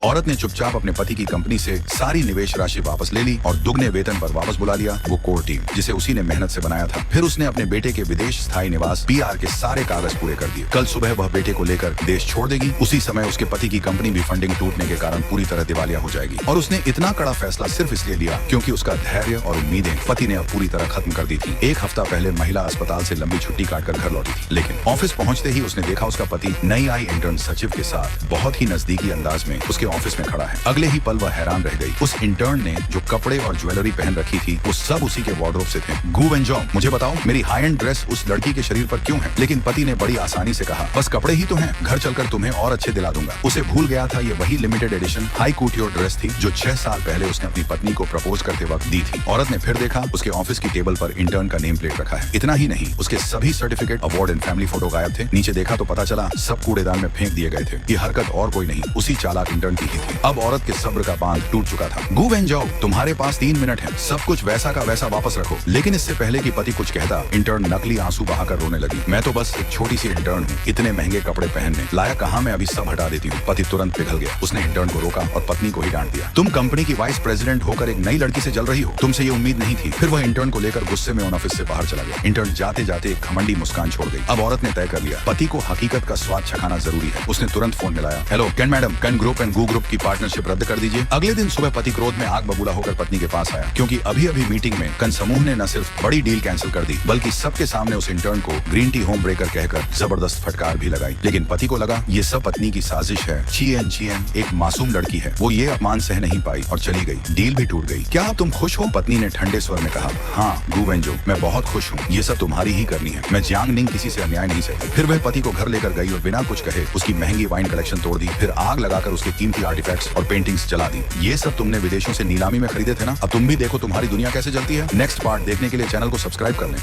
औरत ने चुपचाप अपने पति की कंपनी से सारी निवेश राशि वापस ले ली और दुगने वेतन पर वापस बुला लिया वो कोर टीम जिसे उसी ने मेहनत से बनाया था। फिर उसने अपने बेटे के विदेश स्थायी निवास पीआर के सारे कागज पूरे कर दिए। कल सुबह वह बेटे को लेकर देश छोड़ देगी। उसी समय उसके पति की कंपनी भी फंडिंग टूटने के कारण पूरी तरह दिवालिया हो जाएगी और उसने इतना कड़ा फैसला सिर्फ इसलिए लिया क्योंकि उसका धैर्य और उम्मीदें पति ने अब पूरी तरह खत्म कर दी थी। एक हफ्ता पहले महिला अस्पताल से लंबी छुट्टी काटकर घर लौटी थी, लेकिन ऑफिस पहुंचते ही उसने देखा उसका पति नई आई इंटर्न सचिव के साथ बहुत ही नजदीकी अंदाज में उसके ऑफिस में खड़ा है। अगले ही पल वह हैरान रह गई। उस इंटर्न ने जो कपड़े और ज्वेलरी पहन रखी थी वो सब उसी के वार्डरोब से थे। गू वेंजॉ, मुझे बताओ मेरी हाई एंड ड्रेस उस लड़की के शरीर पर क्यों है? लेकिन पति ने बड़ी आसानी से कहा, बस कपड़े ही तो हैं, घर चलकर तुम्हें और अच्छे दिला दूंगा। उसे भूल गया था ये वही लिमिटेड एडिशन हाई कूटियोर ड्रेस थी जो 6 साल पहले उसने अपनी पत्नी को प्रपोज करते वक्त दी थी। औरत ने फिर देखा उसके ऑफिस की टेबल पर इंटर्न का नेम प्लेट रखा है। इतना ही नहीं, उसके सभी certificate, award and family photo गायब थे। नीचे देखा तो पता चला सब कूड़ेदान में फेंक दिए गए थे। ये हरकत और कोई नहीं, उसी चालाक इंटर्न की ही थी। अब औरत के सब्र का बांध टूट चुका था। गू वेंजॉ, तुम्हारे पास 3 मिनट है, सब कुछ वैसा का वैसा वापस रखो। लेकिन इससे पहले कि पति कुछ कहता, इंटर्न नकली आंसू बहाकर रोने लगी। मैं तो बस एक छोटी सी इंटर्न हूँ, इतने महंगे कपड़े पहनने लाया कहाँ, मैं अभी सब हटा देती हूँ। पति तुरंत पिघल गया। उसने इंटर्न को रोका और पत्नी को ही डांट दिया। तुम कंपनी की वाइस प्रेसिडेंट होकर एक नई लड़की से जल रही हो, तुमसे ये उम्मीद नहीं थी। फिर वह इंटर्न को लेकर गुस्से में ऑफिस से बाहर चला गया। इंटर्न जाते जाते एक घमंडी मुस्कान छोड़ गई। अब औरत ने तय कर लिया, पति को हकीकत का स्वाद चखाना जरूरी है। उसने तुरंत फोन मिलाया। हेलो कैन मैडम, कैन ग्रुप एंड गू ग्रुप की पार्टनरशिप रद्द कर दीजिए। अगले दिन सुबह पति क्रोध में आग बबूला होकर पत्नी के पास आया क्योंकि अभी अभी मीटिंग में कन समूह ने न सिर्फ बड़ी डील कैंसिल कर दी बल्कि सबके सामने उस इंटर्न को ग्रीन टी होम ब्रेकर कहकर जबरदस्त फटकार भी लगाई। लेकिन पति को लगा ये सब पत्नी की साजिश है। चीएन एक मासूम लड़की है, वो ये अपमान सह नहीं पाई और चली गई। डील भी टूट गई। क्या तुम खुश हो? पत्नी ने ठंडे स्वर में कहा। हाँ गू वेंजो, मैं बहुत खुश हूँ, ये सब तुम्हारी ही करनी है। मैं जियांग निंग किसी से अन्याय नहीं सहती। फिर वह पति को घर लेकर गई और बिना कुछ कहे उसकी महंगी वाइन कलेक्शन तोड़ दी। फिर आग लगाकर उसके कीमती आर्टिफैक्ट्स और पेंटिंग्स जला दी। ये सब तुमने विदेशों से नीलामी में खरीदे थे ना, अब तुम भी देखो तुम्हारी दुनिया कैसे चलती है। नेक्स्ट पार्ट देखने के लिए चैनल को सब्सक्राइब कर लें।